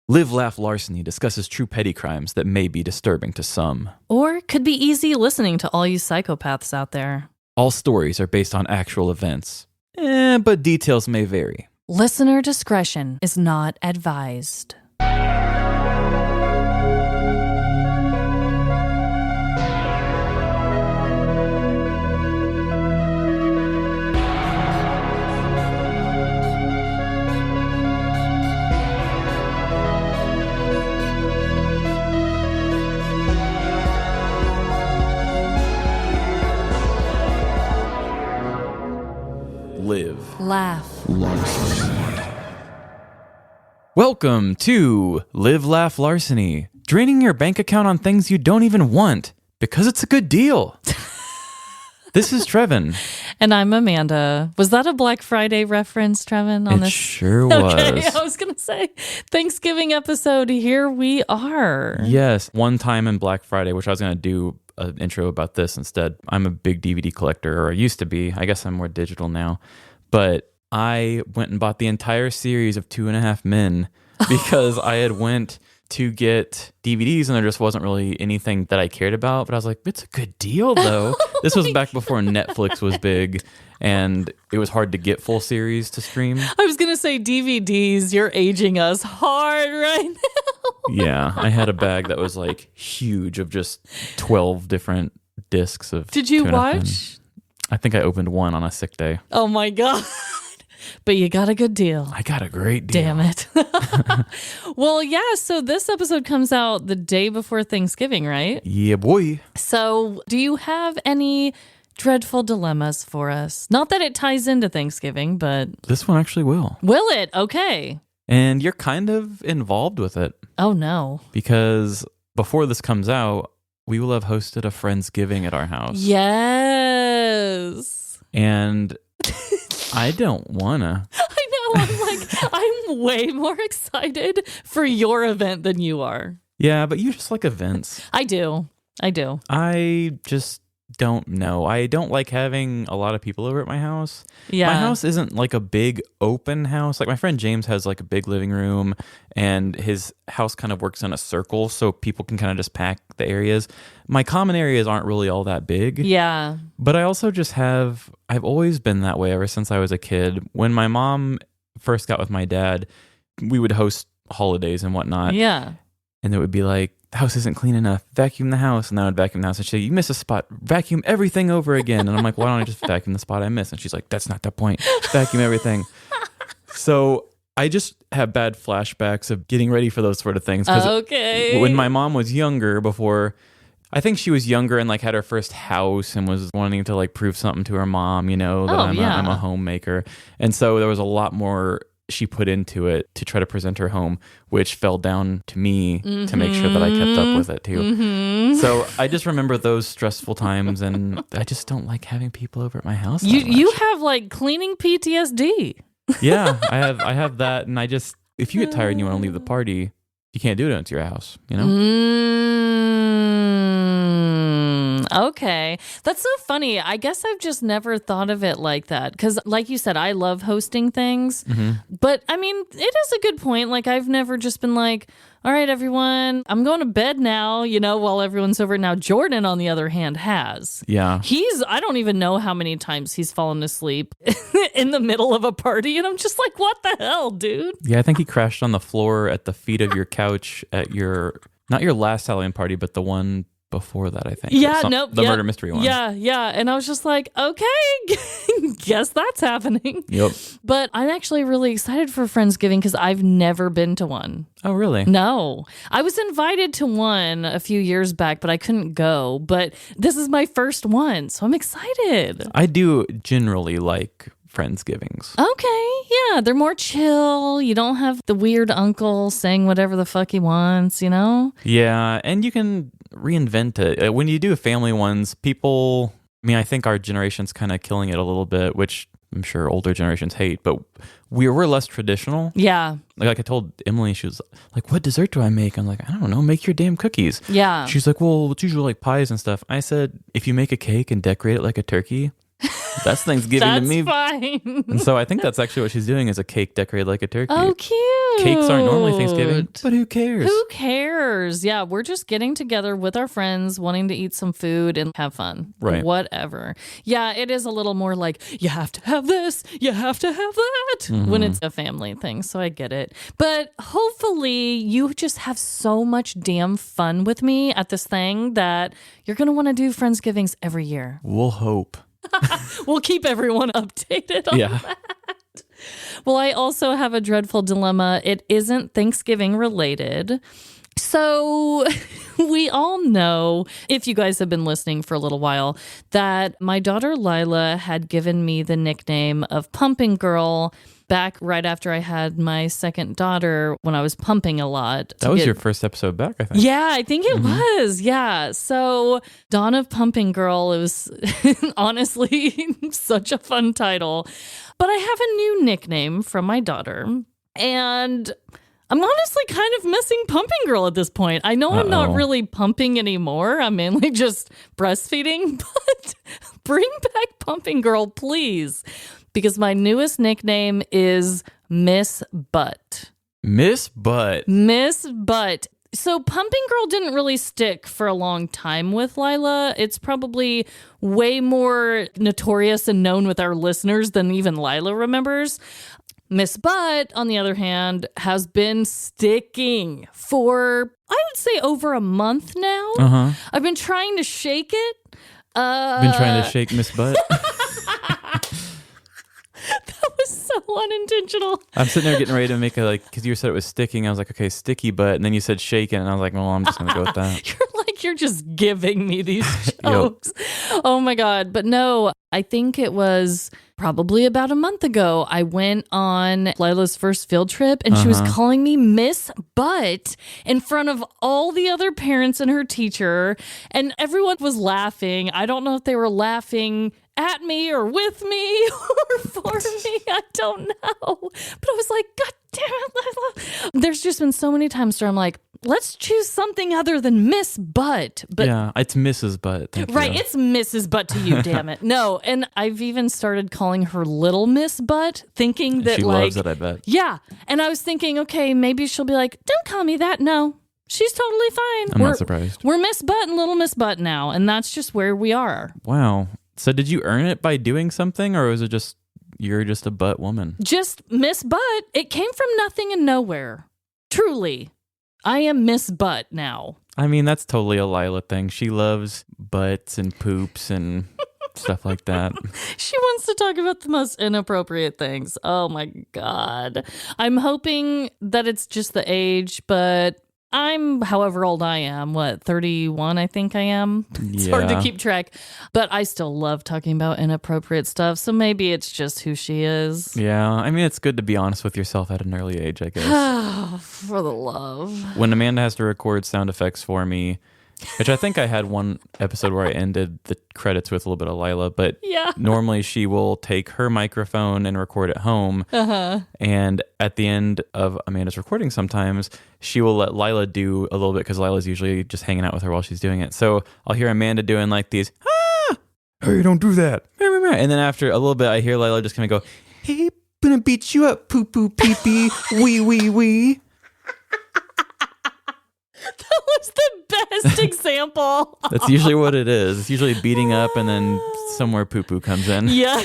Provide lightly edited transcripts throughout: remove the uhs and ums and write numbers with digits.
Live Laugh Larceny discusses true petty crimes that may be disturbing to some. Or could be easy listening to all you psychopaths out there. All stories are based on actual events, but details may vary. Listener discretion is not advised. Live. Laugh. Larceny. Welcome to Live Laugh Larceny. Draining your bank account on things you don't even want because it's a good deal. This is Trevin. And I'm Amanda. Was that a Black Friday reference, Trevin? It sure was. Okay, I was going to say Thanksgiving episode. Here we are. Yes, one time in Black Friday, which I was going to do an intro about this instead. I'm a big DVD collector, or I used to be. I guess I'm more digital now. But I went and bought the entire series of 2.5 Men because I had went to get DVDs and there just wasn't really anything that I cared about. But I was like, it's a good deal, though. This was back before Netflix was big and it was hard to get full series to stream. I was going to say DVDs. You're aging us hard right now. Yeah, I had a bag that was like huge of just 12 different discs of Did you 2.5 Men. watch? I think I opened one on a sick day. Oh my God. But you got a good deal. I got a great deal. Damn it. Well, yeah, so this episode comes out the day before Thanksgiving, right? Yeah, boy. So do you have any dreadful dilemmas for us? Not that it ties into Thanksgiving, but This one actually will. will it? Okay. And you're kind of involved with it Oh, no. because before this comes out, we will have hosted a Friendsgiving at our house. Yes. And I don't wanna. I know. I'm like, I'm way more excited for your event than you are. Yeah, but you just like events. I do. I just don't know. I don't like having a lot of people over at my house. Yeah. My house isn't like a big open house. Like my friend James has like a big living room and his house kind of works in a circle so people can kind of just pack the areas. My common areas aren't really all that big. Yeah. But I also just I've always been that way ever since I was a kid. When my mom first got with my dad, we would host holidays and whatnot. Yeah. And it would be like, the house isn't clean enough. Vacuum the house. And I would vacuum the house. And she'd say, you miss a spot. Vacuum everything over again. And I'm like, why don't I just vacuum the spot I miss? And she's like, that's not the point. Vacuum everything. So I just have bad flashbacks of getting ready for those sort of things. 'Cause Okay. when my mom was younger, I think she was younger and like had her first house and was wanting to like prove something to her mom, that I'm a homemaker. And so there was a lot more she put into it to try to present her home, which fell down to me to make sure that I kept up with it too. Mm-hmm. So I just remember those stressful times and I just don't like having people over at my house. You have like cleaning PTSD. Yeah, I have that. And if you get tired and you want to leave the party, you can't do it into your house, Okay. That's so funny. I guess I've just never thought of it like that. Because like you said, I love hosting things. Mm-hmm. But I mean, it is a good point. Like I've never just been like, all right, everyone, I'm going to bed now, while everyone's over. Now, Jordan, on the other hand, has. Yeah. I don't even know how many times he's fallen asleep in the middle of a party. And I'm just like, what the hell, dude? Yeah, I think he crashed on the floor at the feet of your couch at not your last Halloween party, but the one before that, I think. Yeah, the murder mystery one. Yeah. And I was just like, okay, guess that's happening. Yep. But I'm actually really excited for Friendsgiving because I've never been to one. Oh, really? No. I was invited to one a few years back, but I couldn't go. But this is my first one, so I'm excited. I do generally like Friendsgivings. Okay, yeah, they're more chill. You don't have the weird uncle saying whatever the fuck he wants, Yeah, and you can reinvent it. When you do family ones, I think our generation's kind of killing it a little bit, which I'm sure older generations hate, but we're less traditional. Yeah. Like I told Emily, she was like, what dessert do I make? I'm like, I don't know, make your damn cookies. Yeah. She's like, well, it's usually like pies and stuff. I said, if you make a cake and decorate it like a turkey, That's Thanksgiving to That's me. fine. And so I think that's actually what she's doing is a cake decorated like a turkey. Oh, cute. Cakes aren't normally Thanksgiving, but who cares? Who cares? Yeah, we're just getting together with our friends, wanting to eat some food and have fun. Right. Whatever. Yeah, it is a little more like, you have to have this, you have to have that when it's a family thing. So I get it. But hopefully you just have so much damn fun with me at this thing that you're going to want to do Friendsgivings every year. We'll hope. We'll keep everyone updated on Yeah. that. Well, I also have a dreadful dilemma. It isn't Thanksgiving related. So we all know, if you guys have been listening for a little while, that my daughter Lila had given me the nickname of Pumping Girl back right after I had my second daughter when I was pumping a lot. That was your first episode back, I think. Yeah, I think it was. Yeah. So Dawn of Pumping Girl, it was honestly such a fun title. But I have a new nickname from my daughter. And I'm honestly kind of missing Pumping Girl at this point. I know I'm not really pumping anymore. I'm mainly just breastfeeding. But bring back Pumping Girl, please. Because my newest nickname is Miss Butt. Miss Butt. Miss Butt. So Pumping Girl didn't really stick for a long time with Lila. It's probably way more notorious and known with our listeners than even Lila remembers. Miss Butt, on the other hand, has been sticking for, I would say, over a month now. Uh-huh. I've been trying to shake it. Been trying to shake Miss Butt. That was so unintentional. I'm sitting there getting ready to make because you said it was sticking. I was like, okay, sticky butt. And then you said shaking. And I was like, well, I'm just going to go with that. You're just giving me these jokes. Oh my God. But no, I think it was probably about a month ago. I went on Lila's first field trip and she was calling me Miss Butt in front of all the other parents and her teacher. And everyone was laughing. I don't know if they were laughing at me or with me or for me. I don't know. But I was like, God damn it, Lila. There's just been so many times where I'm like, let's choose something other than Miss Butt. But yeah, it's Mrs. Butt. Thank right, you. it's Mrs. Butt to you, damn it. No, and I've even started calling her Little Miss Butt, thinking that she loves it, I bet. Yeah, and I was thinking, okay, maybe she'll be like, don't call me that. No, she's totally fine. I'm not surprised. We're Miss Butt and Little Miss Butt now, and that's just where we are. Wow. So did you earn it by doing something, or was it just you're just a butt woman? Just Miss Butt. It came from nothing and nowhere. Truly. I am Miss Butt now. I mean, that's totally a Lila thing. She loves butts and poops and stuff like that. She wants to talk about the most inappropriate things. Oh my God. I'm hoping that it's just the age, but I'm however old I am, 31 I think I am. It's hard to keep track, but I still love talking about inappropriate stuff, so maybe it's just who she is. Yeah, I mean, it's good to be honest with yourself at an early age, I guess. For the love. When Amanda has to record sound effects for me, which I think I had one episode where I ended the credits with a little bit of Lila, but normally she will take her microphone and record at home. And at the end of Amanda's recording sometimes, she will let Lila do a little bit because Lila's usually just hanging out with her while she's doing it. So I'll hear Amanda doing like these, hey, don't do that. And then after a little bit, I hear Lila just kind of go, hey, gonna beat you up, poo poo pee pee, wee wee wee. That was the best example. That's usually what it is. It's usually beating up and then somewhere poo-poo comes in. Yeah.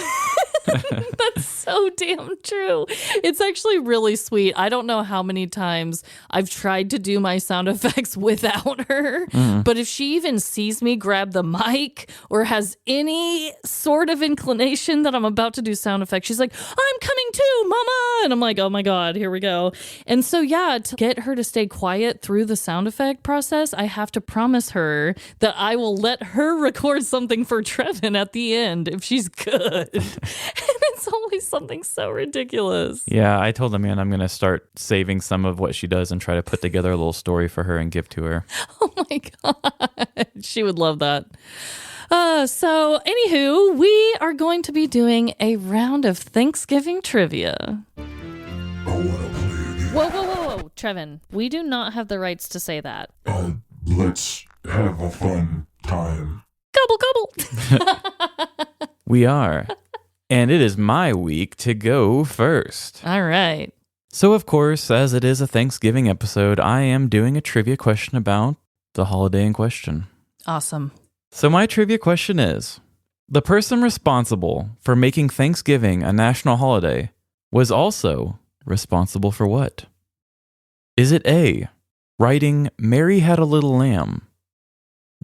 That's so damn true. It's actually really sweet. I don't know how many times I've tried to do my sound effects without her, but if she even sees me grab the mic or has any sort of inclination that I'm about to do sound effects, she's like, I'm coming too, mama. And I'm like, oh my God, here we go. And so, yeah, to get her to stay quiet through the sound effect process, I have to promise her that I will let her record something for Trevin at the end if she's good. And it's always something so ridiculous. Yeah, I told Amanda I'm going to start saving some of what she does and try to put together a little story for her and give to her. Oh my God. She would love that. So, anywho, we are going to be doing a round of Thanksgiving trivia. Whoa. Trevin, we do not have the rights to say that. Let's have a fun time. Gobble, gobble. We are. And it is my week to go first. All right. So, of course, as it is a Thanksgiving episode, I am doing a trivia question about the holiday in question. Awesome. So my trivia question is, the person responsible for making Thanksgiving a national holiday was also responsible for what? Is it A, writing Mary Had a Little Lamb,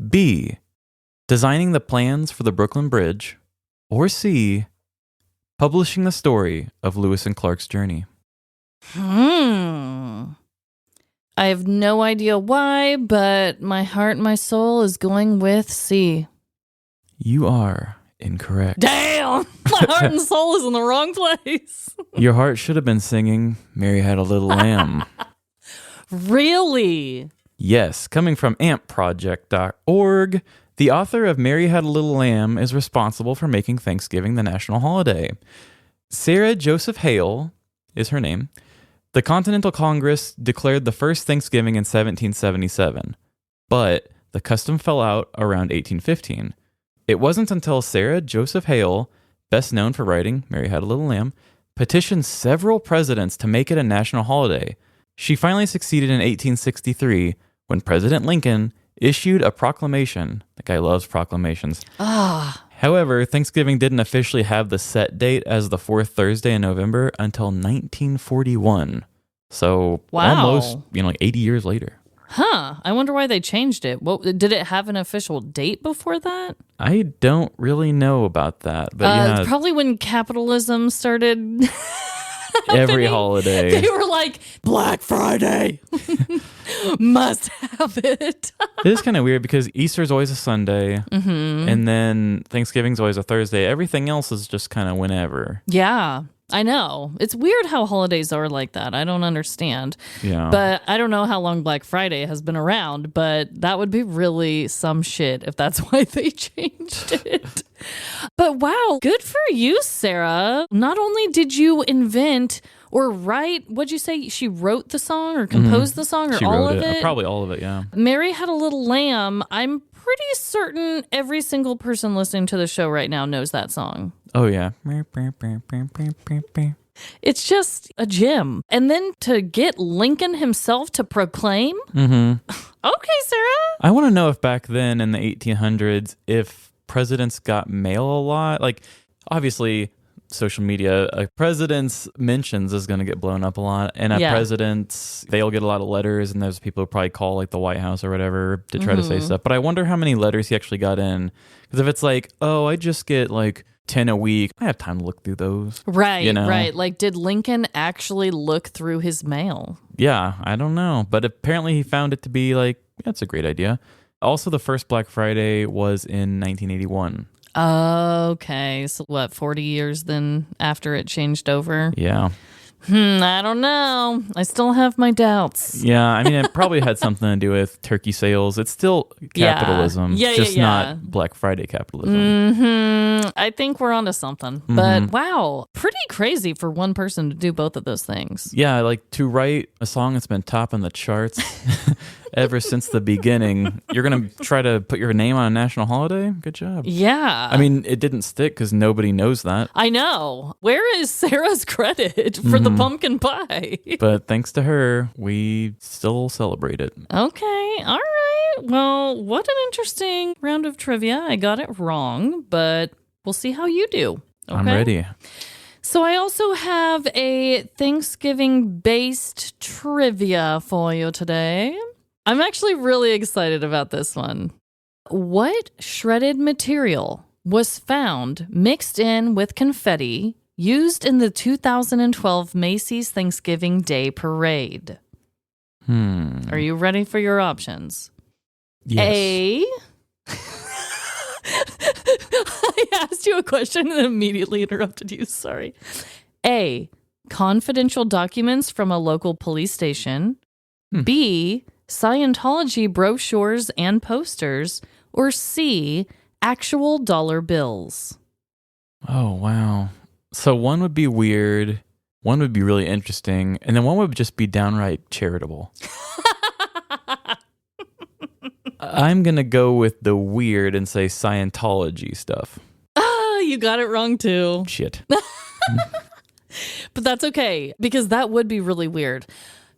B, designing the plans for the Brooklyn Bridge, or C, publishing the story of Lewis and Clark's journey? I have no idea why, but my heart and my soul is going with C. You are incorrect. Damn! My heart and soul is in the wrong place. Your heart should have been singing Mary Had a Little Lamb. Really? Yes, coming from ampproject.org, the author of Mary Had a Little Lamb is responsible for making Thanksgiving the national holiday. Sarah Joseph Hale is her name. The Continental Congress declared the first Thanksgiving in 1777, but the custom fell out around 1815. It wasn't until Sarah Joseph Hale, best known for writing Mary Had a Little Lamb, petitioned several presidents to make it a national holiday. She finally succeeded in 1863 when President Lincoln issued a proclamation. The guy loves proclamations. However, Thanksgiving didn't officially have the set date as the fourth Thursday in November until 1941. So almost, like 80 years later. Huh. I wonder why they changed it. What, did it have an official date before that? I don't really know about that. But yeah, probably when capitalism started... every holiday. They were like, Black Friday. Must have it. It is kind of weird because Easter's always a Sunday, and then Thanksgiving's always a Thursday. Everything else is just kind of whenever. Yeah, I know. It's weird how holidays are like that. I don't understand. Yeah. But I don't know how long Black Friday has been around, but that would be really some shit if that's why they changed it. But wow, good for you, Sarah. Not only did you invent or write, what'd you say? She wrote the song or composed the song or She all wrote of it? Probably all of it, yeah. Mary Had a Little Lamb. I'm pretty certain every single person listening to the show right now knows that song. Oh, yeah. It's just a gem. And then to get Lincoln himself to proclaim? Okay, Sarah. I want to know if back then in the 1800s, if presidents got mail a lot. Like, obviously, social media, a president's mentions is going to get blown up a lot. And a president's, they'll get a lot of letters, and there's people who probably call like the White House or whatever to try to say stuff. But I wonder how many letters he actually got in. Because if it's like, oh, I just get like 10 a week, I have time to look through those. Right, right. Like, did Lincoln actually look through his mail? Yeah, I don't know. But apparently he found it to be like, that's a great idea. Also, the first Black Friday was in 1981. Okay. So what, 40 years then after it changed over? Yeah. I don't know. I still have my doubts. Yeah, I mean, it probably had something to do with turkey sales. It's still capitalism, just not Black Friday capitalism. I think we're onto something. But wow, pretty crazy for one person to do both of those things. Yeah, like to write a song that's been topping the charts ever since the beginning. You're going to try to put your name on a national holiday? Good job. Yeah. I mean, it didn't stick because nobody knows that. I know. Where is Sarah's credit for the pumpkin pie? But thanks to her, we still celebrate it. Okay. All right. Well, what an interesting round of trivia. I got it wrong, but we'll see how you do. Okay? I'm ready. So I also have a Thanksgiving-based trivia for you today. I'm actually really excited about this one. What shredded material was found mixed in with confetti used in the 2012 Macy's Thanksgiving Day Parade? Are you ready for your options? Yes. A. I asked you a question and immediately interrupted you. Sorry. A. Confidential documents from a local police station. B. Scientology brochures and posters. Or C. Actual dollar bills. Oh, wow. So one would be weird, one would be really interesting, and then one would just be downright charitable. I'm going to go with the weird and say Scientology stuff. You got it wrong too. Shit. But that's okay, because that would be really weird.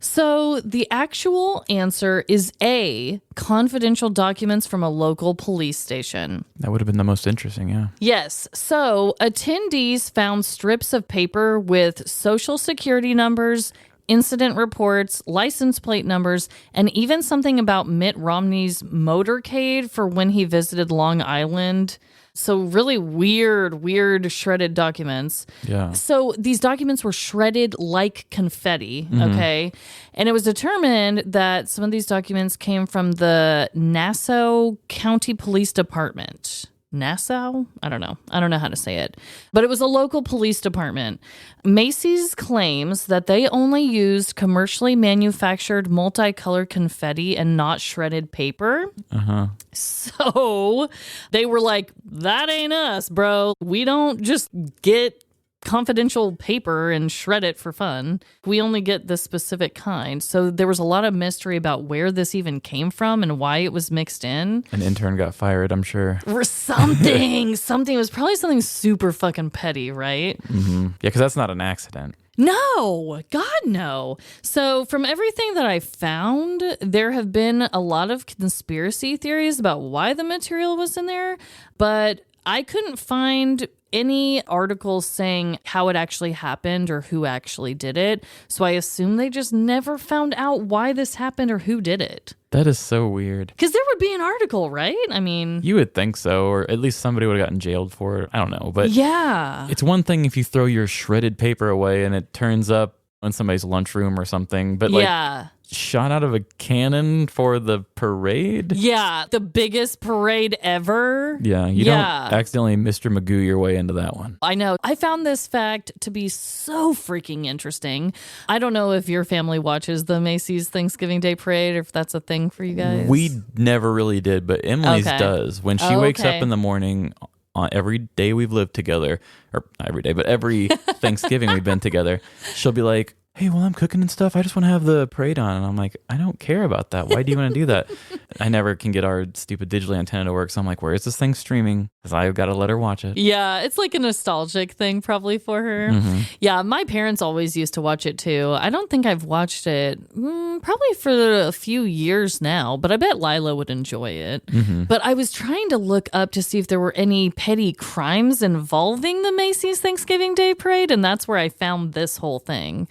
So the actual answer is A, confidential documents from a local police station. That would have been the most interesting, yeah. Yes. So attendees found strips of paper with social security numbers, incident reports, license plate numbers, and even something about Mitt Romney's motorcade for when he visited Long Island. So really weird shredded documents. Yeah. So these documents were shredded like confetti, okay? And it was determined that some of these documents came from the Nassau County Police Department. Nassau? I don't know how to say it. But it was a local police department. Macy's claims that they only used commercially manufactured multicolored confetti and not shredded paper. Uh-huh. So they were like, that ain't us, bro. We don't just get confidential paper and shred it for fun. We only get this specific kind. So there was a lot of mystery about where this even came from and why it was mixed in. An intern got fired, I'm sure. Or something. Something. It was probably something super fucking petty, right? Mm-hmm. Yeah, because that's not an accident. No, God, no. So from everything that I found, there have been a lot of conspiracy theories about why the material was in there, but I couldn't find any articles saying how it actually happened or who actually did it. So I assume they just never found out why this happened or who did it. That is so weird. Because there would be an article, right? I mean, You would think so, or at least somebody would have gotten jailed for it. I don't know. But yeah. it's one thing if you throw your shredded paper away and it turns up in somebody's lunchroom or something. But like Yeah. shot out of a cannon for the parade? Yeah. The biggest parade ever. Yeah, you don't accidentally Mr. Magoo your way into that one. I know. I found this fact to be so freaking interesting. I don't know if your family watches the Macy's Thanksgiving Day Parade or if that's a thing for you guys. We never really did, but Emily's Okay. does. When she wakes okay. up in the morning, on every day we've lived together, or not every day, but every Thanksgiving we've been together, she'll be like, hey, while I'm cooking and stuff, I just want to have the parade on. And I'm like, I don't care about that. Why do you want to do that? I never can get our stupid digital antenna to work. So I'm like, where is this thing streaming? Because I've got to let her watch it. Yeah, it's like a nostalgic thing probably for her. Mm-hmm. Yeah, my parents always used to watch it too. I don't think I've watched it probably for a few years now, but I bet Lila would enjoy it. Mm-hmm. But I was trying to look up to see if there were any petty crimes involving the Macy's Thanksgiving Day Parade, and that's where I found this whole thing.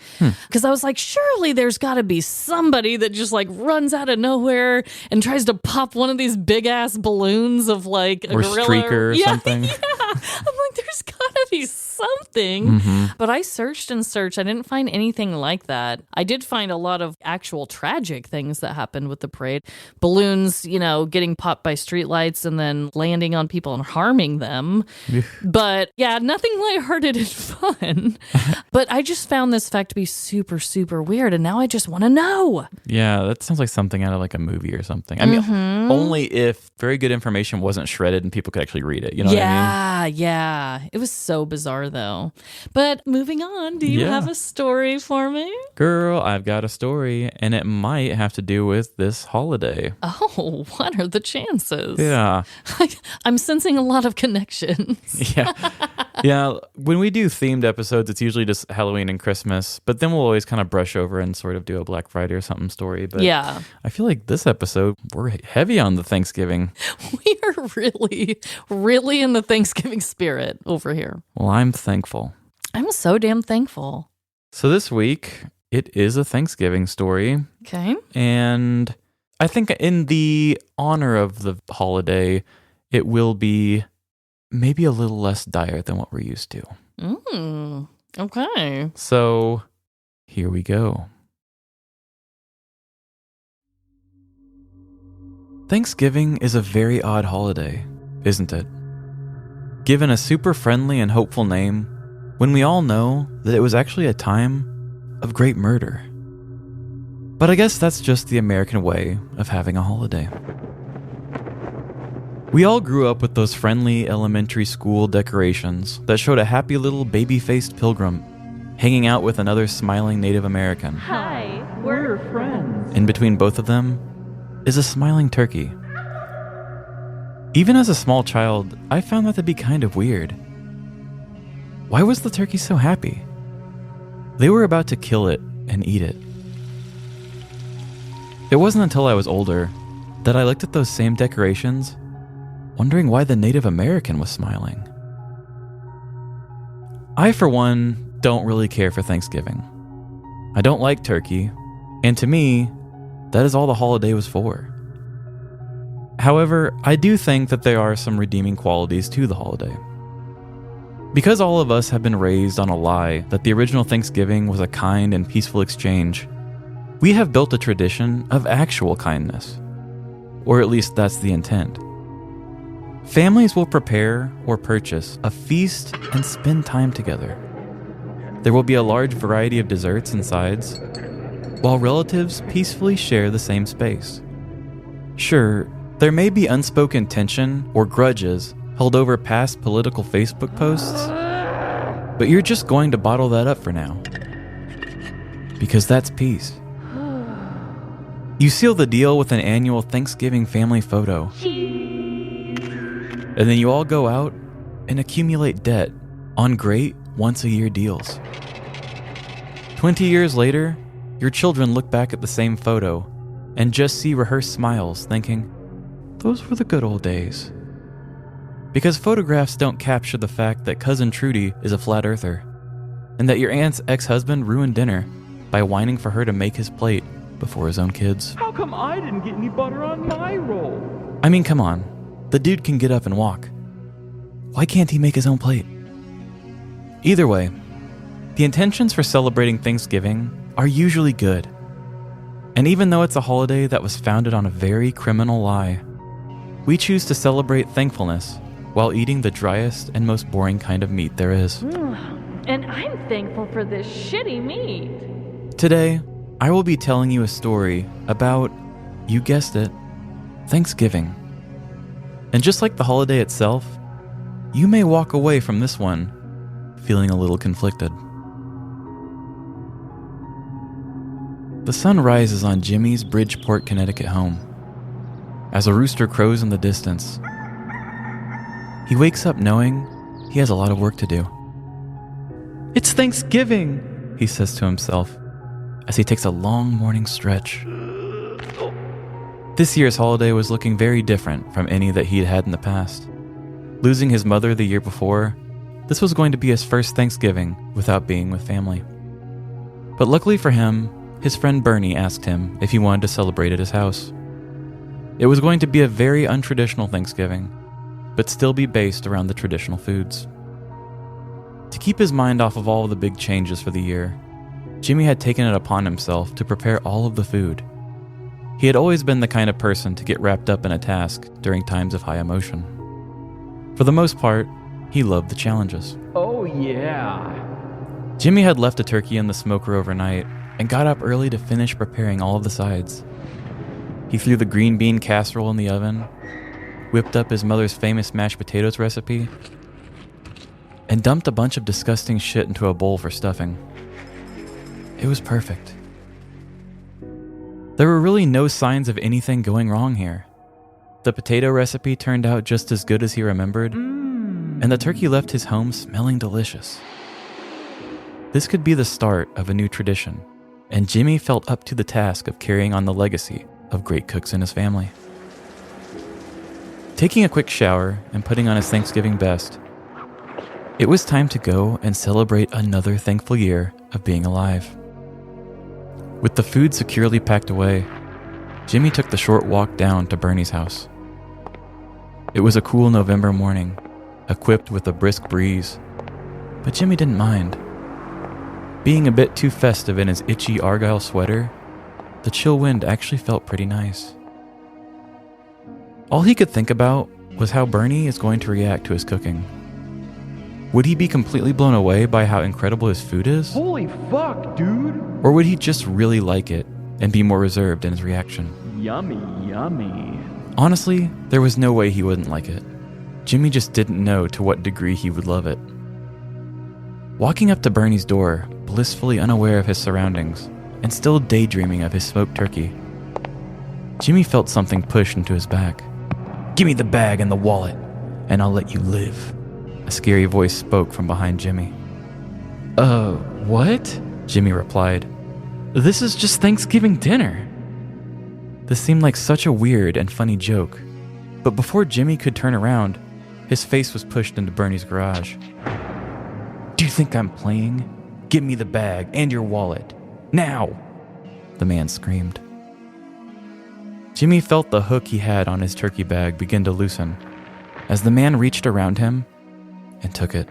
Because I was like, surely there's got to be somebody that just like runs out of nowhere and tries to pop one of these big ass balloons of like a Or gorilla streaker or something. Yeah. I'm like, there's got to be something. But I searched and searched. I didn't find anything like that. I did find a lot of actual tragic things that happened with the parade. Balloons, getting popped by streetlights and then landing on people and harming them. But yeah, nothing lighthearted and fun. But I just found this fact to be super, super weird. And now I just want to know. Yeah, that sounds like something out of like a movie or something. I mean, only if very good information wasn't shredded and people could actually read it. You know what I mean? Yeah. It was so bizarre, though. But moving on, do you Yeah. have a story for me? Girl, I've got a story, and it might have to do with this holiday. Oh, what are the chances? Yeah. I'm sensing a lot of connections. Yeah. Yeah. When we do themed episodes, it's usually just Halloween and Christmas, but then we'll always kind of brush over and sort of do a Black Friday or something story. But Yeah. I feel like this episode, we're heavy on the Thanksgiving. We are really, really in the Thanksgiving spirit over here. Well, I'm thankful. I'm so damn thankful. So this week, it is a Thanksgiving story. Okay. And I think in the honor of the holiday, it will be maybe a little less dire than what we're used to. Okay. So here we go. Thanksgiving is a very odd holiday, isn't it? Given a super friendly and hopeful name, when we all know that it was actually a time of great murder. But I guess that's just the American way of having a holiday. We all grew up with those friendly elementary school decorations that showed a happy little baby-faced pilgrim hanging out with another smiling Native American. Hi, we're friends. In between both of them is a smiling turkey. Even as a small child, I found that to be kind of weird. Why was the turkey so happy? They were about to kill it and eat it. It wasn't until I was older that I looked at those same decorations, wondering why the Native American was smiling. I, for one, don't really care for Thanksgiving. I don't like turkey, and to me, that is all the holiday was for. However, I do think that there are some redeeming qualities to the holiday. Because all of us have been raised on a lie that the original Thanksgiving was a kind and peaceful exchange, we have built a tradition of actual kindness. Or at least that's the intent. Families will prepare or purchase a feast and spend time together. There will be a large variety of desserts and sides, while relatives peacefully share the same space. Sure, there may be unspoken tension or grudges held over past political Facebook posts, but you're just going to bottle that up for now. Because that's peace. You seal the deal with an annual Thanksgiving family photo. And then you all go out and accumulate debt on great once-a-year deals. 20 years later, your children look back at the same photo and just see rehearsed smiles, thinking, those were the good old days. Because photographs don't capture the fact that Cousin Trudy is a flat earther, and that your aunt's ex-husband ruined dinner by whining for her to make his plate before his own kids. How come I didn't get any butter on my roll? I mean, come on. The dude can get up and walk. Why can't he make his own plate? Either way, the intentions for celebrating Thanksgiving are usually good. And even though it's a holiday that was founded on a very criminal lie, we choose to celebrate thankfulness while eating the driest and most boring kind of meat there is. And I'm thankful for this shitty meat. Today, I will be telling you a story about, you guessed it, Thanksgiving. And just like the holiday itself, you may walk away from this one feeling a little conflicted. The sun rises on Jimmy's Bridgeport, Connecticut home. As a rooster crows in the distance, he wakes up knowing he has a lot of work to do. It's Thanksgiving, he says to himself as he takes a long morning stretch. This year's holiday was looking very different from any that he'd had in the past. Losing his mother the year before, this was going to be his first Thanksgiving without being with family. But luckily for him, his friend Bernie asked him if he wanted to celebrate at his house. It was going to be a very untraditional Thanksgiving, but still be based around the traditional foods. To keep his mind off of all of the big changes for the year, Jimmy had taken it upon himself to prepare all of the food. He had always been the kind of person to get wrapped up in a task during times of high emotion. For the most part, he loved the challenges. Oh yeah. Jimmy had left a turkey in the smoker overnight and got up early to finish preparing all of the sides. He threw the green bean casserole in the oven, whipped up his mother's famous mashed potatoes recipe, and dumped a bunch of disgusting shit into a bowl for stuffing. It was perfect. There were really no signs of anything going wrong here. The potato recipe turned out just as good as he remembered, and the turkey left his home smelling delicious. This could be the start of a new tradition, and Jimmy felt up to the task of carrying on the legacy of great cooks in his family. Taking a quick shower and putting on his Thanksgiving best, it was time to go and celebrate another thankful year of being alive. With the food securely packed away, Jimmy took the short walk down to Bernie's house. It was a cool November morning, equipped with a brisk breeze, but Jimmy didn't mind. Being a bit too festive in his itchy Argyle sweater, the chill wind actually felt pretty nice. All he could think about was how Bernie is going to react to his cooking. Would he be completely blown away by how incredible his food is? Holy fuck, dude. Or would he just really like it and be more reserved in his reaction? Yummy, yummy. Honestly, there was no way he wouldn't like it. Jimmy just didn't know to what degree he would love it. Walking up to Bernie's door, blissfully unaware of his surroundings, and still daydreaming of his smoked turkey, Jimmy felt something push into his back. "Give me the bag and the wallet, and I'll let you live," A scary voice spoke from behind Jimmy. What? Jimmy replied. This is just Thanksgiving dinner. This seemed like such a weird and funny joke, but before Jimmy could turn around, his face was pushed into Bernie's garage. Do you think I'm playing? Give me the bag and your wallet. Now! The man screamed. Jimmy felt the hook he had on his turkey bag begin to loosen as the man reached around him and took it.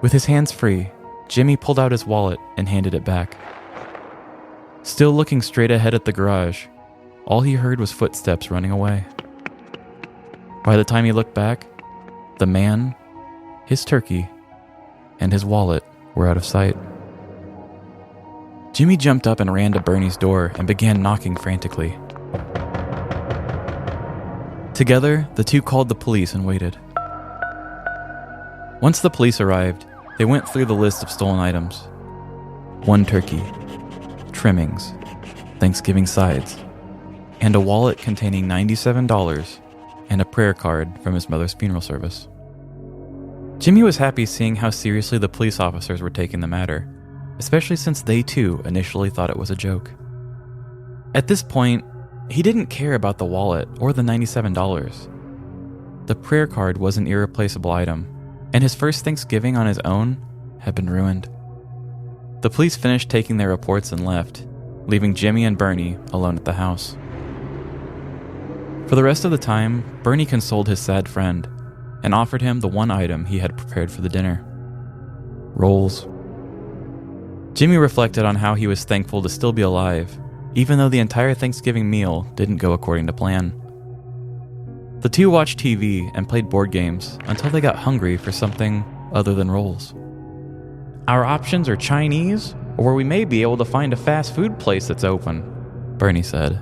With his hands free, Jimmy pulled out his wallet and handed it back. Still looking straight ahead at the garage, all he heard was footsteps running away. By the time he looked back, the man, his turkey, and his wallet were out of sight. Jimmy jumped up and ran to Bernie's door and began knocking frantically. Together, the two called the police and waited. Once the police arrived, they went through the list of stolen items. 1 turkey, trimmings, Thanksgiving sides, and a wallet containing $97 and a prayer card from his mother's funeral service. Jimmy was happy seeing how seriously the police officers were taking the matter, especially since they too initially thought it was a joke. At this point, he didn't care about the wallet or the $97. The prayer card was an irreplaceable item, and his first Thanksgiving on his own had been ruined. The police finished taking their reports and left, leaving Jimmy and Bernie alone at the house. For the rest of the time, Bernie consoled his sad friend and offered him the one item he had prepared for the dinner: rolls. Jimmy reflected on how he was thankful to still be alive, even though the entire Thanksgiving meal didn't go according to plan. The two watched TV and played board games until they got hungry for something other than rolls. Our options are Chinese, or we may be able to find a fast food place that's open, Bernie said.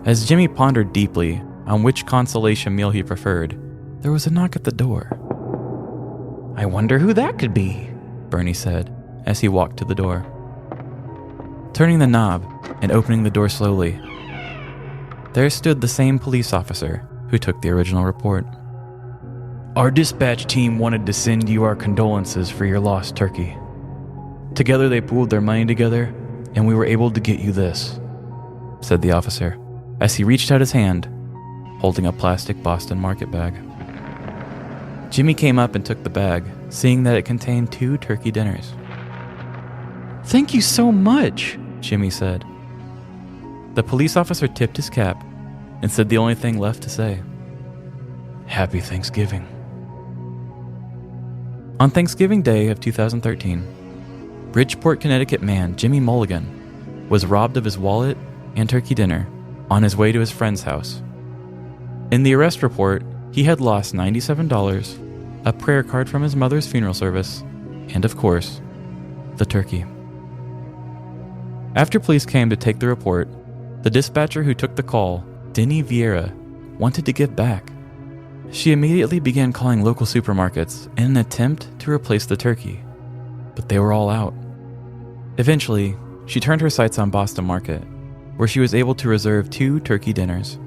As Jimmy pondered deeply on which consolation meal he preferred, there was a knock at the door. I wonder who that could be, Bernie said as he walked to the door. Turning the knob and opening the door slowly, there stood the same police officer who took the original report. Our dispatch team wanted to send you our condolences for your lost turkey. Together they pooled their money together, and we were able to get you this, said the officer, as he reached out his hand, holding a plastic Boston Market bag. Jimmy came up and took the bag, seeing that it contained 2 turkey dinners. Thank you so much, Jimmy said. The police officer tipped his cap and said the only thing left to say: Happy Thanksgiving. On Thanksgiving Day of 2013, Bridgeport, Connecticut man Jimmy Mulligan was robbed of his wallet and turkey dinner on his way to his friend's house. In the arrest report, he had lost $97, a prayer card from his mother's funeral service, and of course, the turkey. After police came to take the report, the dispatcher who took the call, Denny Vieira, wanted to give back. She immediately began calling local supermarkets in an attempt to replace the turkey, but they were all out. Eventually, she turned her sights on Boston Market, where she was able to reserve 2 turkey dinners.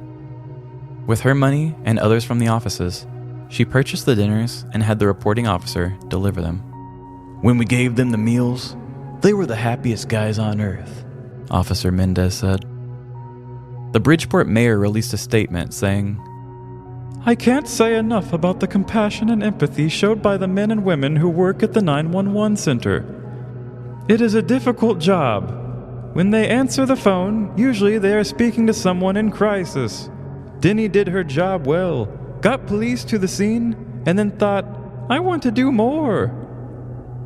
With her money and others from the offices, she purchased the dinners and had the reporting officer deliver them. When we gave them the meals, they were the happiest guys on earth, Officer Mendez said. The Bridgeport mayor released a statement saying, I can't say enough about the compassion and empathy showed by the men and women who work at the 911 center. It is a difficult job. When they answer the phone, usually they are speaking to someone in crisis. Denny did her job well, got police to the scene, and then thought, I want to do more.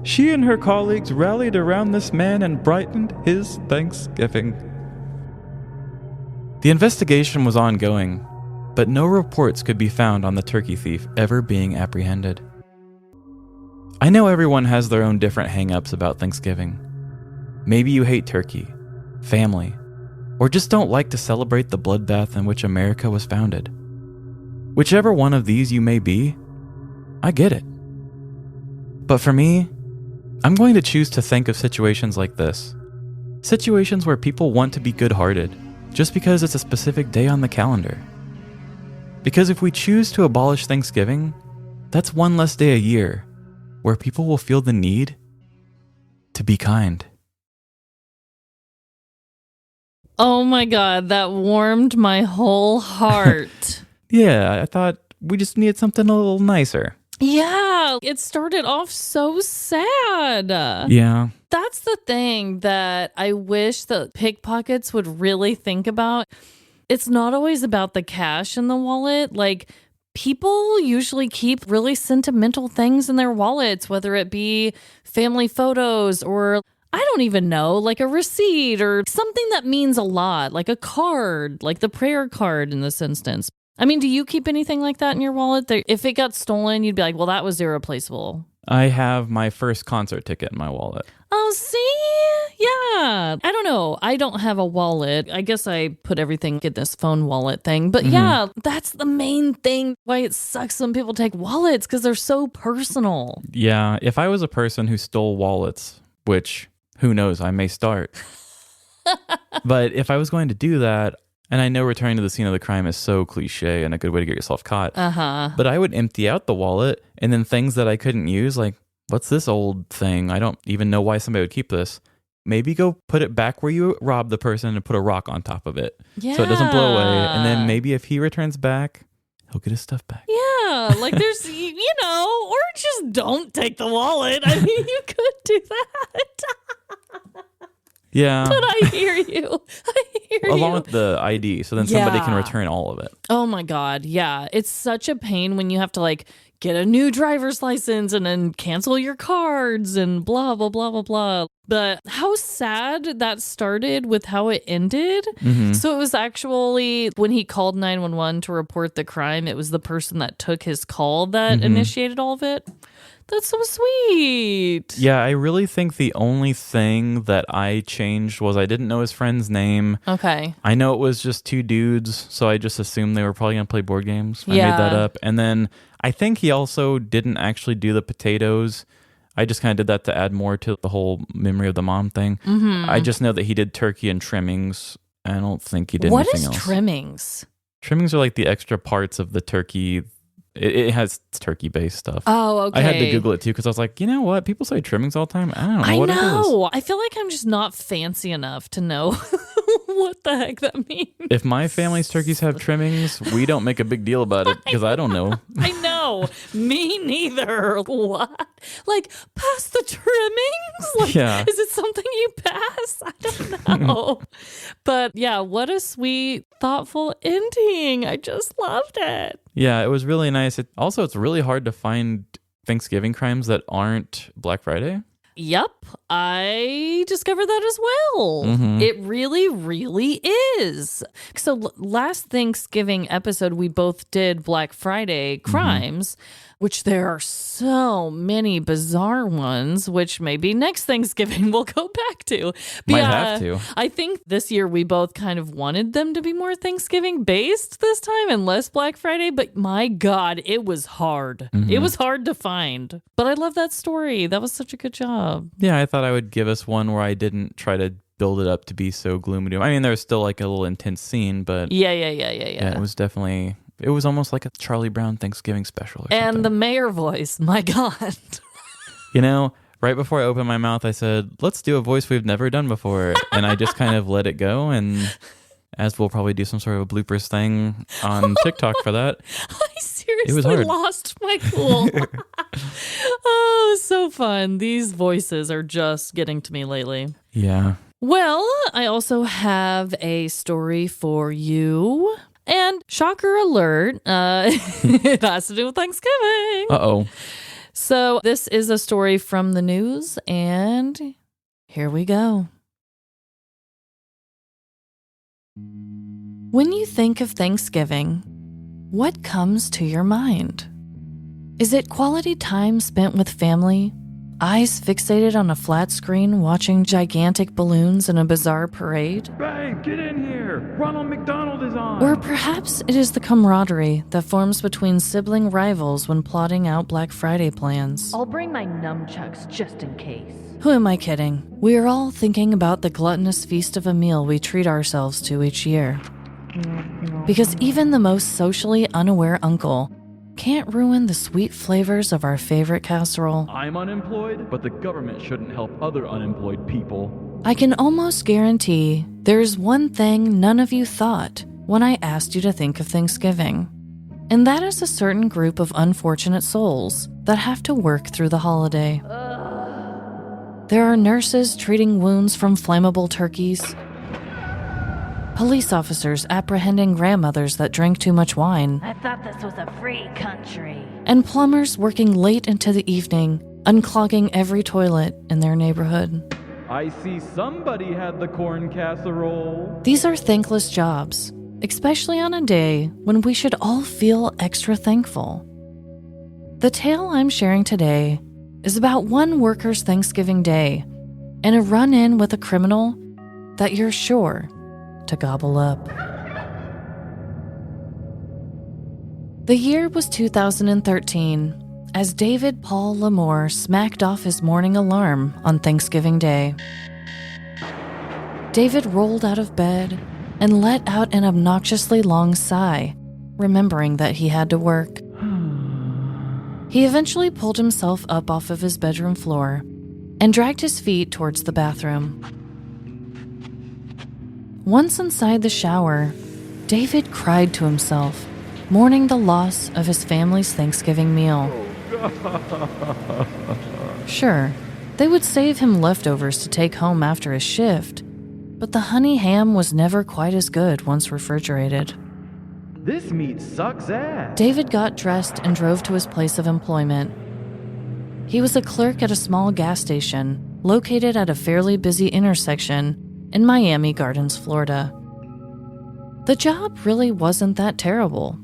She and her colleagues rallied around this man and brightened his Thanksgiving. The investigation was ongoing, but no reports could be found on the turkey thief ever being apprehended. I know everyone has their own different hang-ups about Thanksgiving. Maybe you hate turkey, family, or just don't like to celebrate the bloodbath in which America was founded. Whichever one of these you may be, I get it. But for me, I'm going to choose to think of situations like this. Situations where people want to be good-hearted just because it's a specific day on the calendar. Because if we choose to abolish Thanksgiving, That's one less day a year where people will feel the need to be kind. Oh my God, that warmed my whole heart. Yeah, I thought we just needed something a little nicer. Yeah, it started off so sad. Yeah. That's the thing that I wish that pickpockets would really think about. It's not always about the cash in the wallet. Like, people usually keep really sentimental things in their wallets, whether it be family photos or I don't even know, like a receipt or something that means a lot, like a card, like the prayer card in this instance. I mean, do you keep anything like that in your wallet? If it got stolen, you'd be like, well, that was irreplaceable. I have my first concert ticket in my wallet. Oh, see? Yeah. I don't know. I don't have a wallet. I guess I put everything in this phone wallet thing. But yeah, that's the main thing why it sucks when people take wallets, because they're so personal. Yeah, if I was a person who stole wallets, which who knows, I may start. But if I was going to do that, and I know returning to the scene of the crime is so cliche and a good way to get yourself caught. But I would empty out the wallet, and then things that I couldn't use, like, what's this old thing? I don't even know why somebody would keep this. Maybe go put it back where you robbed the person and put a rock on top of it. Yeah. So it doesn't blow away. And then maybe if he returns back, he'll get his stuff back. Yeah, like there's, or just don't take the wallet. I mean, you could do that. Yeah. But I hear you. Along with the ID, so then somebody can return all of it. Oh my God, yeah. It's such a pain when you have to like get a new driver's license and then cancel your cards and blah, blah, blah, blah, blah. But how sad that started with how it ended. So it was actually when he called 911 to report the crime, it was the person that took his call that initiated all of it. That's so sweet. Yeah, I really think the only thing that I changed was I didn't know his friend's name. Okay. I know it was just two dudes, so I just assumed they were probably going to play board games. I Yeah. made that up. And then I think he also didn't actually do the potatoes. I just kind of did that to add more to the whole memory of the mom thing. I just know that he did turkey and trimmings. I don't think he did What anything is else. trimmings? Trimmings are like the extra parts of the turkey. It has turkey-based stuff. Oh, okay. I had to Google it too because I was like, you know what? People say trimmings all the time. I don't know what it is. I feel like I'm just not fancy enough to know what the heck that means. If my family's turkeys have trimmings, we don't make a big deal about it because I don't know. I know. Me neither. What? Like, pass the trimmings? Like, Yeah. is it something you pass? I don't know. But yeah, what a sweet, thoughtful ending. I just loved it. Yeah, it was really nice. It's really hard to find Thanksgiving crimes that aren't Black Friday. Yep, I discovered that as well. It really, really is. So last Thanksgiving episode, we both did Black Friday crimes, which there are so many bizarre ones, which maybe next Thanksgiving we'll go back to. But Might have to. I think this year we both kind of wanted them to be more Thanksgiving based this time and less Black Friday. But my God, it was hard. It was hard to find. But I love that story. That was such a good job. Yeah, I thought I would give us one where I didn't try to build it up to be so gloom and doom. I mean, there was still like a little intense scene, but Yeah. it was definitely, it was almost like a Charlie Brown Thanksgiving special or something. And the mayor voice, my God. You know, right before I opened my mouth, I said, let's do a voice we've never done before. And I just kind of let it go. And as we'll probably do some sort of a bloopers thing on TikTok for that. I It was seriously hard. lost my cool. Oh, so fun. These voices are just getting to me lately. Yeah. Well, I also have a story for you. And shocker alert, it has to do with Thanksgiving. Uh-oh. So this is a story from the news, and here we go. When you think of Thanksgiving, what comes to your mind? Is it quality time spent with family, eyes fixated on a flat screen watching gigantic balloons in a bizarre parade? Babe, get in here! Ronald McDonald is on! Or perhaps it is the camaraderie that forms between sibling rivals when plotting out Black Friday plans. I'll bring my nunchucks just in case. Who am I kidding? We are all thinking about the gluttonous feast of a meal we treat ourselves to each year. Because even the most socially unaware uncle can't ruin the sweet flavors of our favorite casserole. I'm unemployed, but the government shouldn't help other unemployed people. I can almost guarantee there's one thing none of you thought when I asked you to think of Thanksgiving. And that is a certain group of unfortunate souls that have to work through the holiday. There are nurses treating wounds from flammable turkeys, police officers apprehending grandmothers that drank too much wine, I thought this was a free country. and plumbers working late into the evening, unclogging every toilet in their neighborhood. I see somebody had the corn casserole. These are thankless jobs, especially on a day when we should all feel extra thankful. The tale I'm sharing today is about one worker's Thanksgiving Day and a run-in with a criminal that you're sure to gobble up. The year was 2013 as David Paul Lamore smacked off his morning alarm on Thanksgiving Day. David rolled out of bed and let out an obnoxiously long sigh, remembering that he had to work. He eventually pulled himself up off of his bedroom floor and dragged his feet towards the bathroom. Once inside the shower, David cried to himself, mourning the loss of his family's Thanksgiving meal. Sure, they would save him leftovers to take home after his shift, but the honey ham was never quite as good once refrigerated. This meat sucks ass. David got dressed and drove to his place of employment. He was a clerk at a small gas station located at a fairly busy intersection in Miami Gardens, Florida. The job really wasn't that terrible.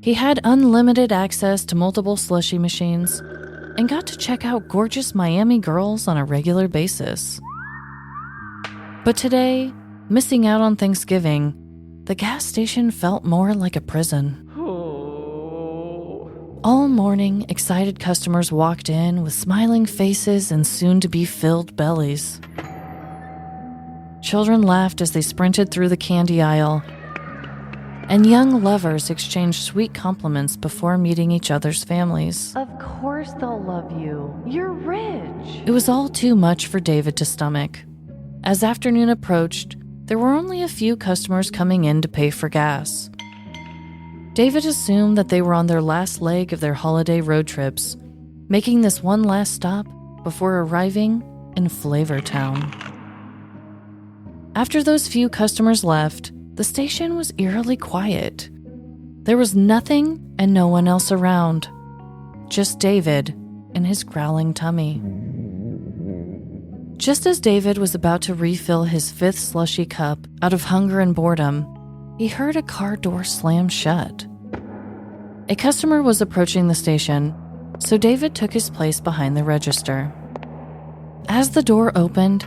He had unlimited access to multiple slushy machines and got to check out gorgeous Miami girls on a regular basis. But today, missing out on Thanksgiving, the gas station felt more like a prison. All morning, excited customers walked in with smiling faces and soon-to-be filled bellies. Children laughed as they sprinted through the candy aisle, and young lovers exchanged sweet compliments before meeting each other's families. Of course they'll love you. You're rich. It was all too much for David to stomach. As afternoon approached, there were only a few customers coming in to pay for gas. David assumed that they were on their last leg of their holiday road trips, making this one last stop before arriving in Flavor Town. After those few customers left, the station was eerily quiet. There was nothing and no one else around, just David and his growling tummy. Just as David was about to refill his fifth slushy cup out of hunger and boredom, he heard a car door slam shut. A customer was approaching the station, so David took his place behind the register. As the door opened,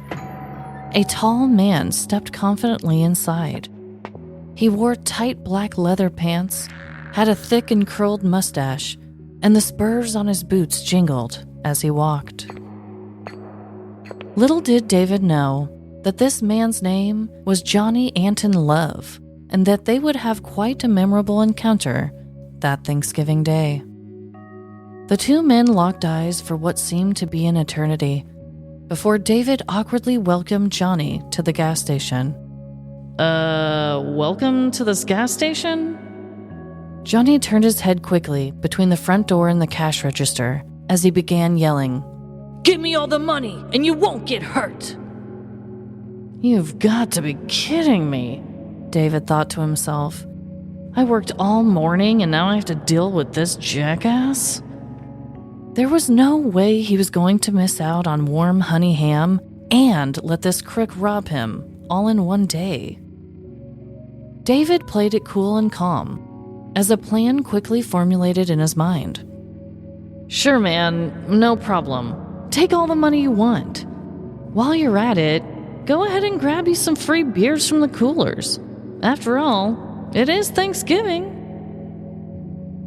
a tall man stepped confidently inside. He wore tight black leather pants, had a thick and curled mustache, and the spurs on his boots jingled as he walked. Little did David know that this man's name was Johnny Anton Love, and that they would have quite a memorable encounter that Thanksgiving Day. The two men locked eyes for what seemed to be an eternity before David awkwardly welcomed Johnny to the gas station. Welcome to this gas station? Johnny turned his head quickly between the front door and the cash register as he began yelling, "Give me all the money and you won't get hurt." You've got to be kidding me, David thought to himself. I worked all morning and now I have to deal with this jackass? There was no way he was going to miss out on warm honey ham and let this crook rob him all in one day. David played it cool and calm as a plan quickly formulated in his mind. Sure, man, no problem. Take all the money you want. While you're at it, go ahead and grab you some free beers from the coolers. After all, it is Thanksgiving.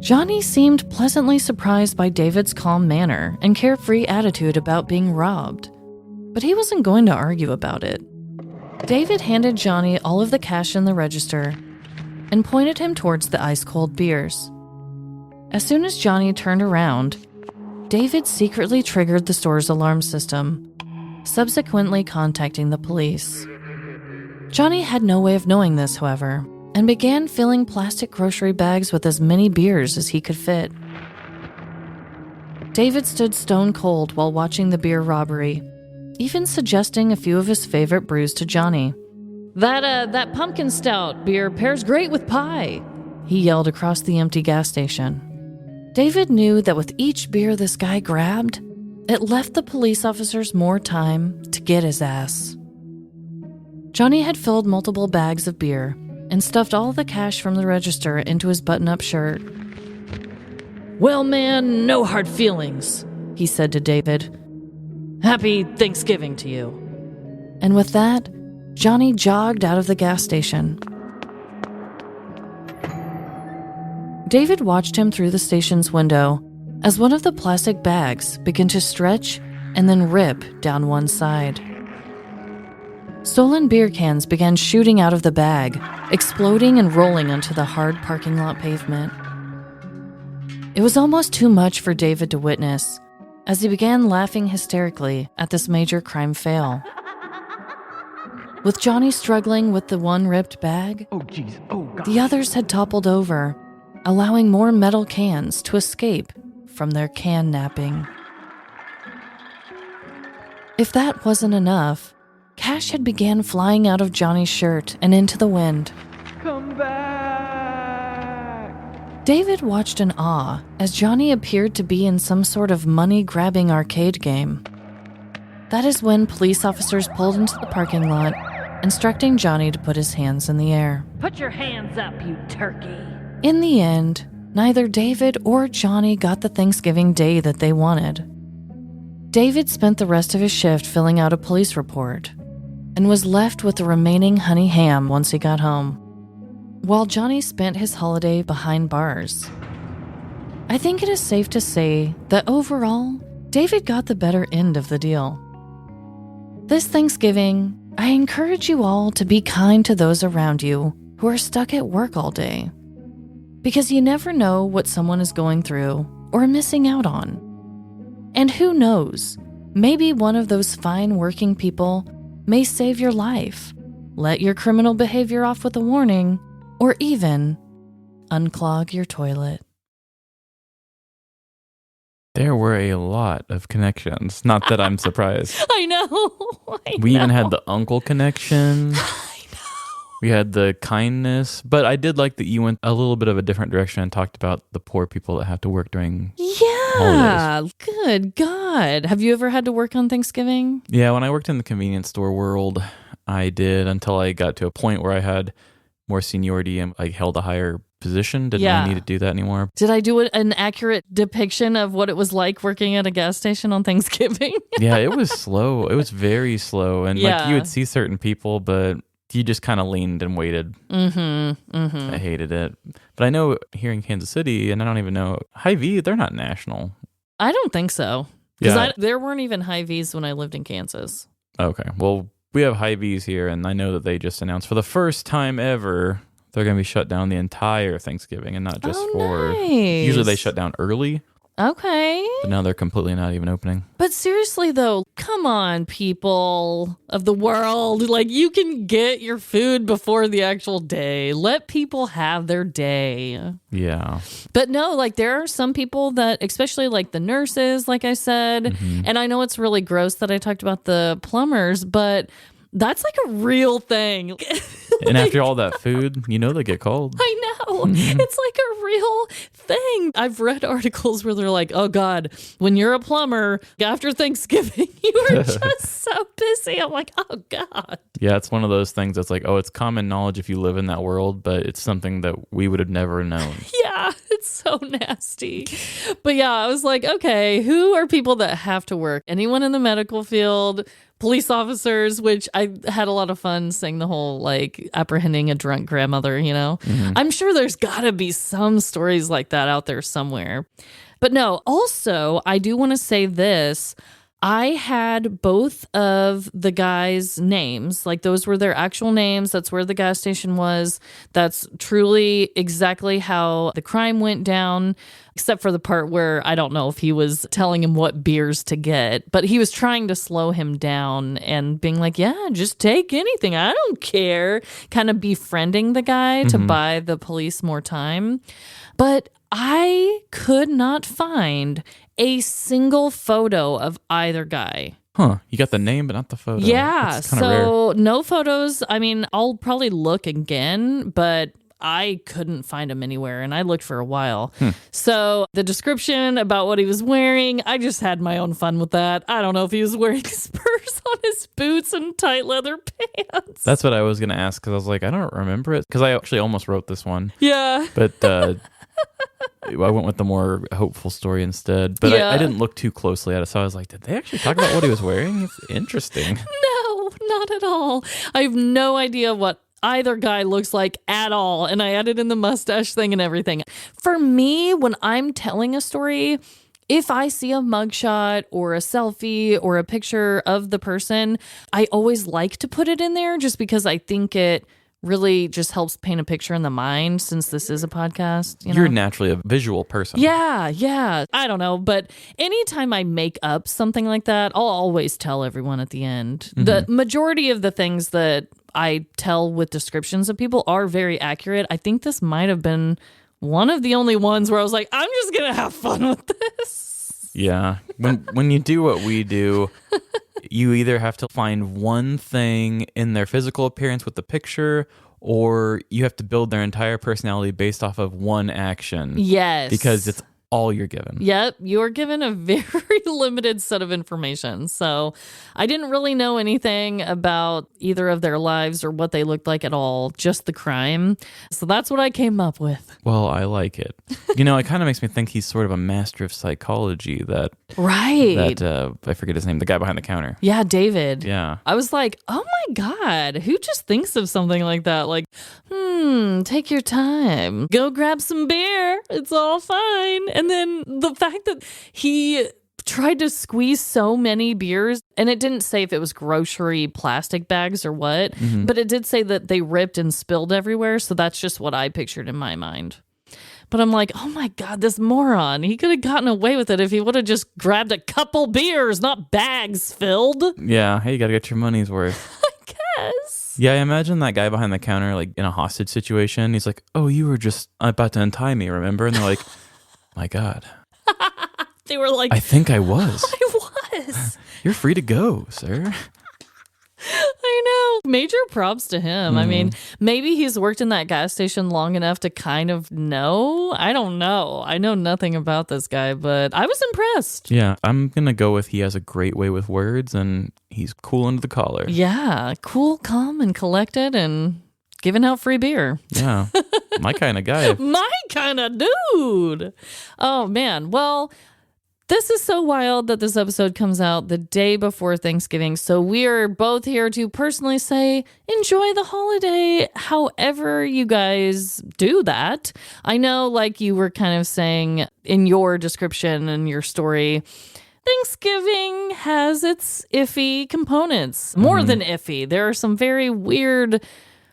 Johnny seemed pleasantly surprised by David's calm manner and carefree attitude about being robbed, but he wasn't going to argue about it. David handed Johnny all of the cash in the register and pointed him towards the ice-cold beers. As soon as Johnny turned around, David secretly triggered the store's alarm system, subsequently contacting the police. Johnny had no way of knowing this, however, and began filling plastic grocery bags with as many beers as he could fit. David stood stone cold while watching the beer robbery, even suggesting a few of his favorite brews to Johnny. That pumpkin stout beer pairs great with pie, he yelled across the empty gas station. David knew that with each beer this guy grabbed, it left the police officers more time to get his ass. Johnny had filled multiple bags of beer and stuffed all the cash from the register into his button-up shirt. "Well, man, no hard feelings," he said to David. "Happy Thanksgiving to you." And with that, Johnny jogged out of the gas station. David watched him through the station's window as one of the plastic bags began to stretch and then rip down one side. Stolen beer cans began shooting out of the bag, exploding and rolling onto the hard parking lot pavement. It was almost too much for David to witness, as he began laughing hysterically at this major crime fail. With Johnny struggling with the one ripped bag, the others had toppled over, allowing more metal cans to escape from their can napping. If that wasn't enough, cash had began flying out of Johnny's shirt and into the wind. Come back! David watched in awe as Johnny appeared to be in some sort of money-grabbing arcade game. That is when police officers pulled into the parking lot, instructing Johnny to put his hands in the air. Put your hands up, you turkey. In the end, neither David or Johnny got the Thanksgiving day that they wanted. David spent the rest of his shift filling out a police report and was left with the remaining honey ham once he got home, while Johnny spent his holiday behind bars. I think it is safe to say that overall, David got the better end of the deal. This Thanksgiving, I encourage you all to be kind to those around you who are stuck at work all day, because you never know what someone is going through or missing out on. And who knows, maybe one of those fine working people may save your life, let your criminal behavior off with a warning, or even unclog your toilet. There were a lot of connections. Not that I'm surprised. I know. We even had the uncle connection. I know. We had the kindness. But I did like that you went a little bit of a different direction and talked about the poor people that have to work during Yeah. holidays. Good God. Have you ever had to work on Thanksgiving? Yeah, when I worked in the convenience store world, I did until I got to a point where I had more seniority and I held a higher position. Didn't really need to do that anymore. Did I do an accurate depiction of what it was like working at a gas station on Thanksgiving? Yeah, it was slow. It was very slow. And like you would see certain people, but you just kind of leaned and waited. I hated it. But I know here in Kansas City, and I don't even know, Hy-Vee, they're not national. I don't think so. Because Yeah. there weren't even Hy-Vees when I lived in Kansas. Okay. Well, we have Hy-Vees here, and I know that they just announced for the first time ever they're going to be shut down the entire Thanksgiving and not just for... nice. Usually they shut down early, Okay. but now they're completely not even opening. But seriously, though, come on, people of the world. Like, you can get your food before the actual day. Let people have their day. Yeah. But no, like, there are some people that, especially like the nurses, like I said, and I know it's really gross that I talked about the plumbers, but that's like a real thing. And after all that food, you know they get cold. I know. It's like a real thing. I've read articles where they're like, oh God, when you're a plumber, after Thanksgiving, you are just so busy. I'm like, oh God. Yeah, it's one of those things that's like, oh, it's common knowledge if you live in that world, but it's something that we would have never known. Yeah, it's so nasty. But yeah, I was like, okay, who are people that have to work? Anyone in the medical field? Police officers, which I had a lot of fun saying the whole like apprehending a drunk grandmother, you know? I'm sure there's gotta be some stories like that out there somewhere. But no, also, I do want to say this. I had both of the guys' names. Like, those were their actual names. That's where the gas station was. That's truly exactly how the crime went down, except for the part where I don't know if he was telling him what beers to get, but he was trying to slow him down and being like, yeah, just take anything. I don't care. Kind of befriending the guy to buy the police more time. But I could not find a single photo of either guy. Huh. You got the name, but not the photo. Yeah. That's kinda rare. So no photos. I mean, I'll probably look again, but I couldn't find him anywhere, and I looked for a while. So the description about what he was wearing, I just had my own fun with that. I don't know if he was wearing spurs on his boots and tight leather pants. That's what I was going to ask, because I was like, I don't remember it, because I actually almost wrote this one. Yeah. But I went with the more hopeful story instead. But Yeah. I didn't look too closely at it, so I was like, did they actually talk about what he was wearing? It's interesting. No, not at all. I have no idea what either guy looks like at all. And I added in the mustache thing and everything. For me, when I'm telling a story, if I see a mugshot or a selfie or a picture of the person, I always like to put it in there just because I think it really just helps paint a picture in the mind, since this is a podcast. You're naturally a visual person. Yeah. I don't know. But anytime I make up something like that, I'll always tell everyone at the end. The majority of the things that I tell with descriptions of people are very accurate. I think this might have been one of the only ones where I was like, I'm just going to have fun with this. Yeah. When you do what we do, you either have to find one thing in their physical appearance with the picture, or you have to build their entire personality based off of one action. Yes. Because it's all you're given. Yep, you're given a very limited set of information. So I didn't really know anything about either of their lives or what they looked like at all, just the crime. So that's what I came up with. Well, I like it. It kind of makes me think he's sort of a master of psychology. That I forget his name, the guy behind the counter. Yeah, David. Yeah. I was like, oh my God, who just thinks of something like that? Like, take your time. Go grab some beer. It's all fine. And then the fact that he tried to squeeze so many beers, and it didn't say if it was grocery plastic bags or what, but it did say that they ripped and spilled everywhere. So that's just what I pictured in my mind. But I'm like, oh my God, this moron. He could have gotten away with it if he would have just grabbed a couple beers, not bags filled. Yeah. Hey, you got to get your money's worth. I guess. Yeah, I imagine that guy behind the counter, like in a hostage situation. He's like, oh, you were just about to untie me, remember? And they're like, my God. They were like, I think I was. I was. You're free to go, sir. I know. Major props to him. I mean, maybe he's worked in that gas station long enough to kind of know. I don't know. I know nothing about this guy, but I was impressed. Yeah, I'm going to go with he has a great way with words, and he's cool under the collar. Yeah. Cool, calm, and collected, and giving out free beer. Yeah. My kind of guy. My kind of dude. Oh, man. Well, this is so wild that this episode comes out the day before Thanksgiving. So we are both here to personally say, enjoy the holiday, however you guys do that. I know, like you were kind of saying in your description and your story, Thanksgiving has its iffy components. More than iffy. There are some very weird,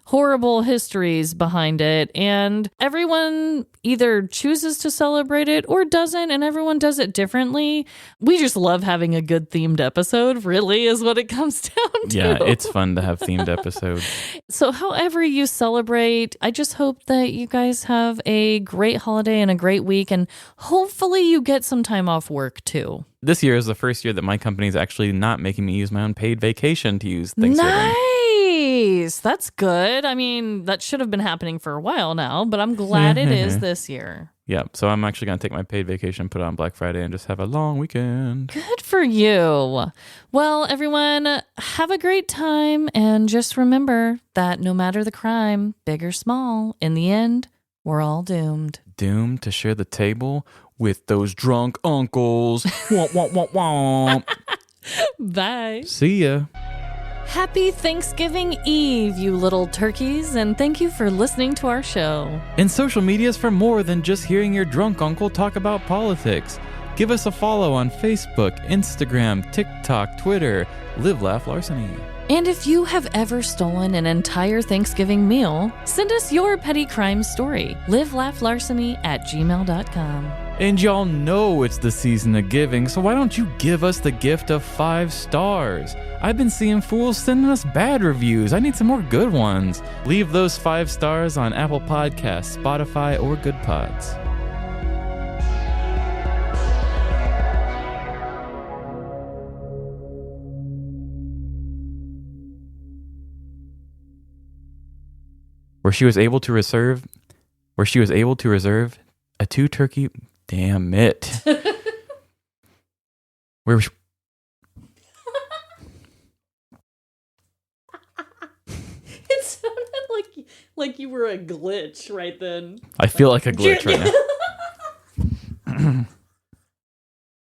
horrible histories behind it, and everyone either chooses to celebrate it or doesn't, and everyone does it differently. We just love having a good themed episode, really, is what it comes down to. Yeah, it's fun to have themed episodes. So however you celebrate, I just hope that you guys have a great holiday and a great week, and hopefully you get some time off work too. This year is the first year that my company is actually not making me use my own paid vacation to use Thanksgiving. Nice. That's good. I mean, that should have been happening for a while now, but I'm glad it is this year. Yeah, so I'm actually going to take my paid vacation, put it on Black Friday, and just have a long weekend. Good for you. Well, everyone, have a great time, and just remember that no matter the crime, big or small, in the end, we're all doomed. Doomed to share the table with those drunk uncles. Womp, womp, womp, womp. Bye. See ya. Happy Thanksgiving Eve, you little turkeys, and thank you for listening to our show. And social media's for more than just hearing your drunk uncle talk about politics. Give us a follow on Facebook, Instagram, TikTok, Twitter. Live Laugh Larceny. And if you have ever stolen an entire Thanksgiving meal, send us your petty crime story. livelaughlarceny@gmail.com. And y'all know it's the season of giving, so why don't you give us the gift of 5 stars? I've been seeing fools sending us bad reviews. I need some more good ones. Leave those 5 stars on Apple Podcasts, Spotify, or Good Pods. Where she was able to reserve a 2-turkey. Damn it. Where It sounded like you were a glitch right then. I feel like a glitch right now.